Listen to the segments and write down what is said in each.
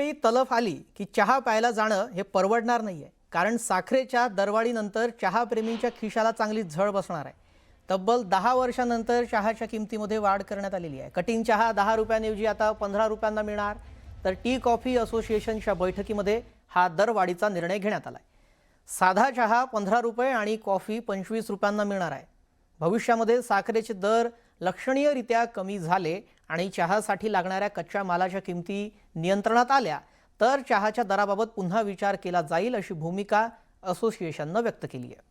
वेळी तलफ आली की चहा प्यायला जाणं हे परवडणार नाहीये, कारण साखरेच्या दरवाढीनंतर चहा प्रेमींच्या खिशाला चांगली झळ बसणार आहे. तब्बल 10 वर्षांनंतर चहाच्या किमतीमध्ये वाढ करण्यात आलेली आहे. कटिंग चहा 10 रुपयांऐवजी आता 15 रुपयांना मिळणार, तर टी कॉफी असोसिएशनच्या बैठकीमध्ये हा दरवाढीचा निर्णय घेण्यात आलाय. साधा चहा 15 रुपये आणि कॉफी 25 रुपयांना मिळणार आहे. भविष्यामध्ये साखरेचे दर लक्षणीयरित्या कमी झाले आणि चहासाठी लागणाऱ्या कच्च्या मालाच्या किमती नियंत्रणात आल्या तर चहाच्या दराबाबत पुन्हा विचार केला जाईल, अशी भूमिका असोसिएशनने व्यक्त केली आहे.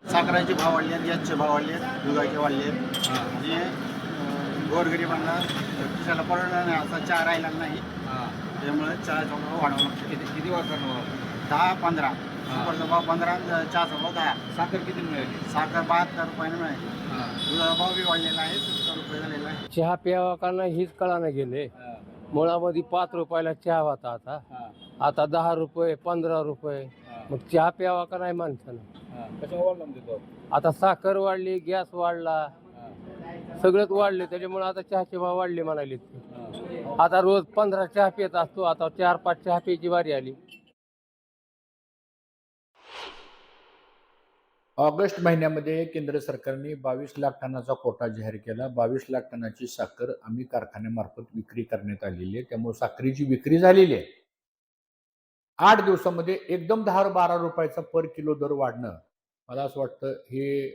साखराचे भाव वाढले आहेत, गॅसचे भाव वाढले आहेत, दुधाचे वाढले आहेत आणि गोरगरिबांना खिशाला परवडणार नाही असा चहा राहिला नाही. त्यामुळे चहाचा भाव वाढवला लागतो. किती वाजता? 10-15. सुपरचा भाव 15, चहाचा भाव 10. साखर किती मिळाली? साखर 72 रुपयाने मिळाली. दुधाचा भाव बी वाढलेला आहे, 70 रुपये झालेला आहे. चहा प्यावा का नाही हीच कळानं गेले. मुळामध्ये 5 रुपयाला चहा होता, आता 10 रुपये 15 रुपये. मग चहा प्यावा का नाही माणसानं? कशावर वाढला म्हणतो? आता साखर वाढली, गॅस वाढला, सगळंच वाढले, त्याच्यामुळे आता चहाचे भाव वाढले म्हणाले. आता रोज 15 चहा पित असतो, आता 4-5 चहा प्यायची वारी आली. ऑगस्ट महिन्यामध्ये केंद्र सरकारने 22 लाख टनाचा कोटा जाहीर केला. 22 लाख टनाची साखर आम्ही कारखान्यामार्फत विक्री करण्यात आलेली आहे. त्यामुळे साखरेची विक्री झालेली आहे. 8 दिवसामध्ये एकदम 10-12 रुपयाचा पर किलो दर वाढणं, मला असं वाटतं हे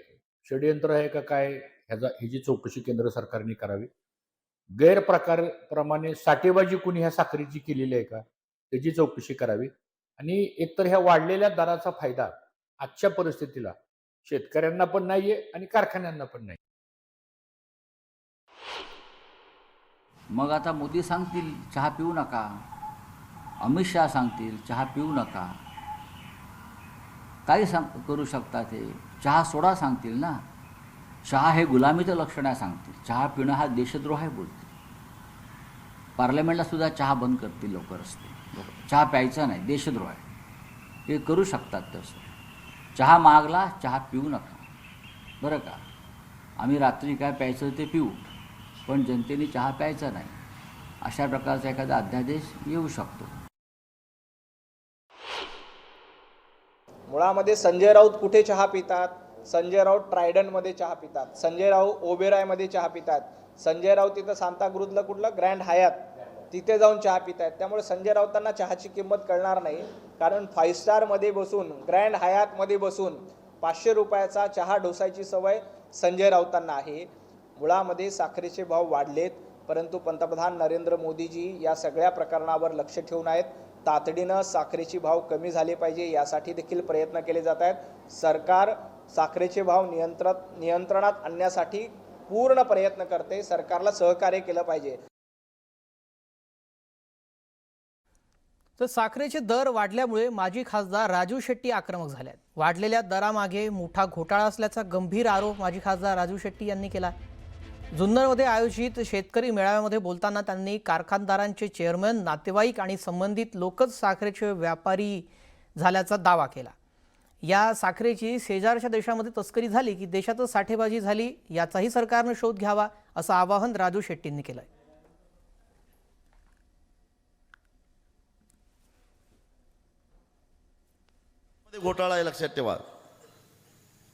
षडयंत्र आहे का काय, ह्याची चौकशी केंद्र सरकारने करावी. गैरप्रकाराप्रमाणे साठेबाजी कुणी ह्या साखरेची केलेली आहे का, त्याची चौकशी करावी. आणि एकतर ह्या वाढलेल्या दराचा फायदा आजच्या परिस्थितीला शेतकऱ्यांना पण नाहीये आणि कारखान्यांना पण नाही. मग आता मोदी सांगतील चहा पिऊ नका, अमित शहा सांगतील चहा पिऊ नका, काही करू शकतात. ते चहा सोडा सांगतील ना. चहा हे गुलामीचं लक्षण आहे सांगतील. चहा पिणं हा देशद्रोह आहे बोलतील. पार्लमेंटला सुद्धा चहा बंद करतील लवकर असते. चहा प्यायचा नाही, देशद्रोह आहे. ते करू शकतात तसं. चहा मागला, चहा पिऊ नका बरं का. आम्ही रात्री काय प्यायचं ते पिऊ, पण जनतेने चहा प्यायचा नाही, अशा प्रकारचा एखादा अध्यादेश येऊ शकतो. मुळामध्ये संजय राऊत कुठे चहा पितात? संजय राऊत ट्रायडनमध्ये चहा पितात, संजय राऊत ओबेरायमध्ये चहा पितात, संजय राऊत तिथं सांताक्रूजला कुठलं ग्रँड हयात तिथे जाऊन चहा पित आहेत. त्यामुळे संजय राऊतांना चहाची किंमत कळणार नाही, कारण 5 स्टारमध्ये बसून, ग्रँड हयातमध्ये बसून 500 रुपयाचा चहा ढोसायची सवय संजय राऊतांना आहे. मुळामध्ये साखरेचे भाव वाढलेत, परंतु पंतप्रधान नरेंद्र मोदीजी या सगळ्या प्रकरणावर लक्ष ठेवून आहेत. तातडीनं साखरेचे भाव कमी झाले पाहिजे यासाठी देखील प्रयत्न केले जात आहेत. सरकार साखरेचे भाव नियंत्रणात आणण्यासाठी पूर्ण प्रयत्न करते. सरकारला सहकार्य केलं पाहिजे. तर साखरेचे दर वाढल्यामुळे माजी खासदार राजू शेट्टी आक्रमक झाले आहेत. वाढलेल्या दरामागे मोठा घोटाळा असल्याचा गंभीर आरोप माजी खासदार राजू शेट्टी यांनी केला. जुन्नरमध्ये आयोजित शेतकरी मेळाव्यामध्ये बोलताना त्यांनी कारखानदारांचे चेअरमन, नातेवाईक आणि संबंधित लोकच साखरेचे व्यापारी झाल्याचा दावा केला. या साखरेची शेजारच्या देशामध्ये तस्करी झाली की देशातच साठेबाजी झाली, याचाही सरकारने शोध घ्यावा, असं आवाहन राजू शेट्टींनी केलंय. घोटाळा आहे, लक्षात ठेवा.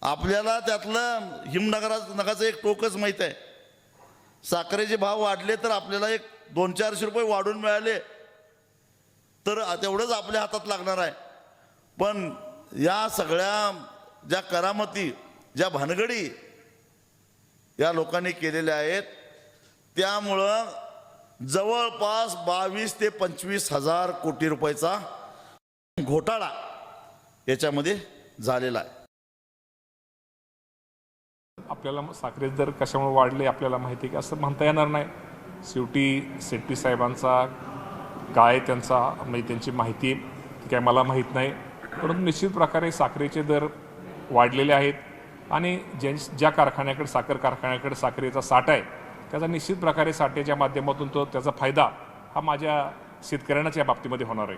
आपल्याला त्यातलं हिमनगराचं एक टोकच माहित आहे. साखरेचे भाव वाढले तर आपल्याला एक 200-400 रुपये वाढून मिळाले तर तेवढंच आपल्या हातात लागणार आहे. पण या सगळ्या ज्या करामती, ज्या भानगडी या लोकांनी केलेल्या आहेत, त्यामुळं जवळपास 22 ते 25 हजार कोटी रुपयाचा घोटाळा याच्यामध्ये झालेला आहे. आपल्याला साखरेचे दर कशामुळे वाढले आपल्याला माहिती आहे की असं म्हणता येणार नाही. शेवटी शेट्टी साहेबांचा काय त्यांचा म्हणजे त्यांची माहिती ती काय मला माहीत नाही, परंतु निश्चित प्रकारे साखरेचे दर वाढलेले आहेत आणि ज्या कारखान्याकडे साखर कारखान्याकडे साखरेचा साठा आहे त्याचा निश्चित प्रकारे साठ्याच्या माध्यमातून त्याचा फायदा हा माझ्या शेतकऱ्यांनाच या बाबतीमध्ये होणार आहे.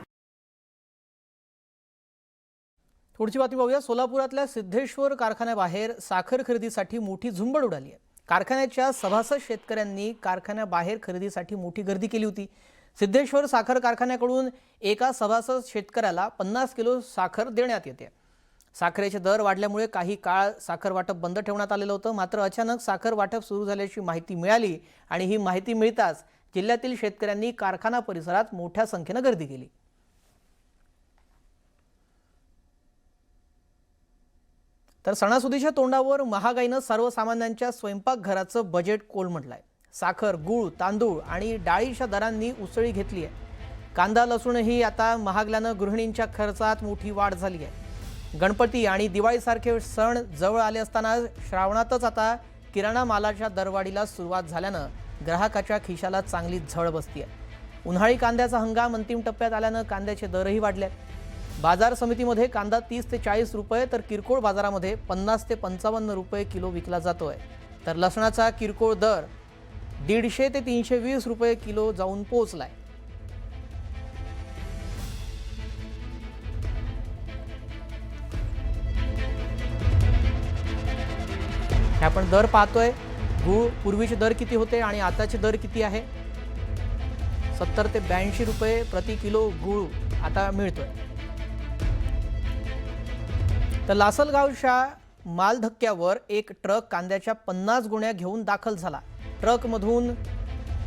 पुढची बातमी बघूया. सोलापुरातल्या सिद्धेश्वर कारखान्याबाहेर साखर खरेदीसाठी मोठी झुंबड उडाली आहे. कारखान्याच्या सभासद शेतकऱ्यांनी कारखान्याबाहेर खरेदीसाठी मोठी गर्दी केली होती. सिद्धेश्वर साखर कारखान्याकडून एका सभासद शेतकऱ्याला 50 किलो साखर देण्यात येते. साखरेचे दर वाढल्यामुळे काही काळ साखर वाटप बंद ठेवण्यात आलेलं होतं. मात्र अचानक साखर वाटप सुरू झाल्याची माहिती मिळाली आणि ही माहिती मिळताच जिल्ह्यातील शेतकऱ्यांनी कारखाना परिसरात मोठ्या संख्येनं गर्दी केली. तर सणासुदीच्या तोंडावर महागाईनं सर्वसामान्यांच्या स्वयंपाकघराचं बजेट कोलमडलंय. साखर, गूळ, तांदूळ आणि डाळीच्या दरांनी उसळी घेतली आहे. कांदा, लसूणही आता महागल्यानं गृहिणींच्या खर्चात मोठी वाढ झाली आहे. गणपती आणि दिवाळीसारखे सण जवळ आले असताना श्रावणातच आता किराणा मालाच्या दरवाढीला सुरुवात झाल्यानं ग्राहकाच्या खिशाला चांगली झळ बसतीये. उन्हाळी कांद्याचा हंगाम अंतिम टप्प्यात आल्यानं कांद्याचे दरही वाढले. बाजार समितीमध्ये कांदा 30 ते 40 रुपये तर किरकोळ बाजारामध्ये 50 ते 55 रुपये किलो विकला जातोय. तर लसणाचा किरकोळ दर 150 ते 320 रुपये किलो जाऊन पोहोचलाय. हे आपण दर पाहतोय. गूळ पूर्वीचे दर किती होते आणि आताचे दर किती आहे. 70 ते 82 रुपये प्रति किलो गूळ आता मिळतोय. तर लासलगावच्या मालधक्क्यावर एक ट्रक कांद्याच्या 50 गोण्या घेऊन दाखल झाला. ट्रकमधून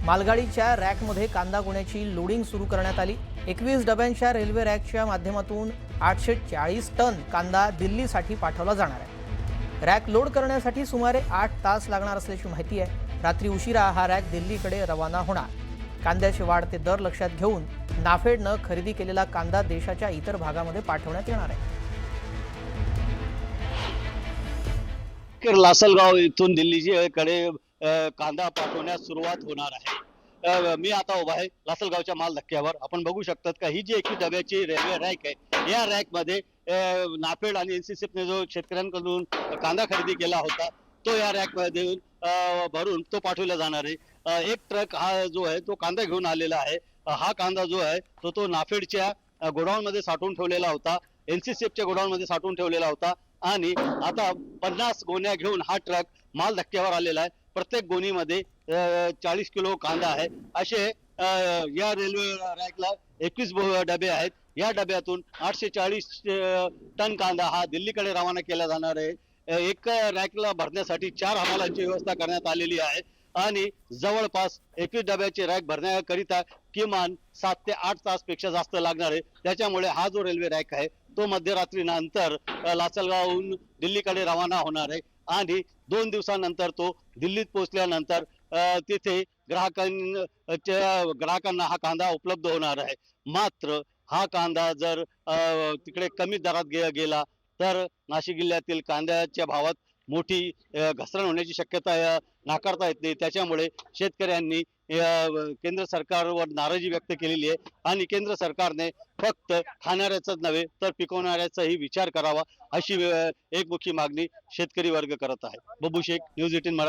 मालगाडीच्या रॅकमध्ये कांदा गोण्याची लोडिंग सुरू करण्यात आली. 21 डब्यांच्या रेल्वे रॅकच्या माध्यमातून 840 टन कांदा दिल्लीसाठी पाठवला जाणार आहे. रॅक लोड करण्यासाठी सुमारे 8 तास लागणार असल्याची माहिती आहे. रात्री उशिरा हा रॅक दिल्लीकडे रवाना होणार. कांद्याचे वाढते दर लक्षात घेऊन नाफेडनं खरेदी केलेला कांदा देशाच्या इतर भागामध्ये पाठवण्यात येणार आहे. लासलगाव इथून दिल्लीकडे कांदा पाठवण्यास सुरुवात होणार आहे. मी आता उभा आहे लासलगावच्या माल धक्क्यावर. आपण बघू शकतात का ही जी 21 डब्याची रेल्वे रॅक आहे, या रॅकमध्ये नाफेड आणि एनसीसीने जो शेतकऱ्यांकडून कांदा खरेदी केला होता तो या रॅकमध्ये भरून तो पाठवला जाणार आहे. एक ट्रक हा जो आहे तो कांदा घेऊन आलेला आहे. हा कांदा जो आहे तो नाफेडच्या गोडाऊनमध्ये साठवून ठेवलेला होता, एनसीसीच्या गोडाऊनमध्ये साठवून ठेवलेला होता आणि आता 50 गोण्या घेऊन हा ट्रक माल धक्क्यावर आलेला आहे. प्रत्येक गोणीमध्ये 40 किलो कांदा आहे. असे या रेल्वे रॅकला 21 डबे आहेत. या डब्यातून 840 टन कांदा हा दिल्लीकडे रवाना केला जाणार आहे. एक रॅकला भरण्यासाठी 4 हमालांची व्यवस्था करण्यात आलेली आहे आणि जवळपास 21 डब्याचे रॅक भरण्याकरिता किमान 7 ते 8 तास पेक्षा जास्त लागणार आहे. त्याच्यामुळे हा जो रेल्वे रॅक आहे तो मध्यरात्रीनंतर लासलगावहून दिल्लीकडे रवाना होणार आहे आणि 2 दिवसानंतर तो दिल्लीत पोहोचल्यानंतर तिथे ग्राहकांना हा कांदा उपलब्ध होणार आहे. मात्र हा कांदा जर तिकडे कमी दरात गेला तर नाशिक जिल्ह्यातील कांद्याच्या भावात मोठी घसरण होण्याची शक्यता नाकारता येत नाही. त्याच्यामुळे शेतकऱ्यांनी केंद्र सरकारवर नाराजी व्यक्त केलेली आहे आणि केंद्र सरकारने फक्त खाणाऱ्याचाच नव्हे तर पिकवणाऱ्याचाही विचार करावा अशी एकमुखी मागणी शेतकरी वर्ग करत आहे. बबू शेख, न्यूज 18 मराठी.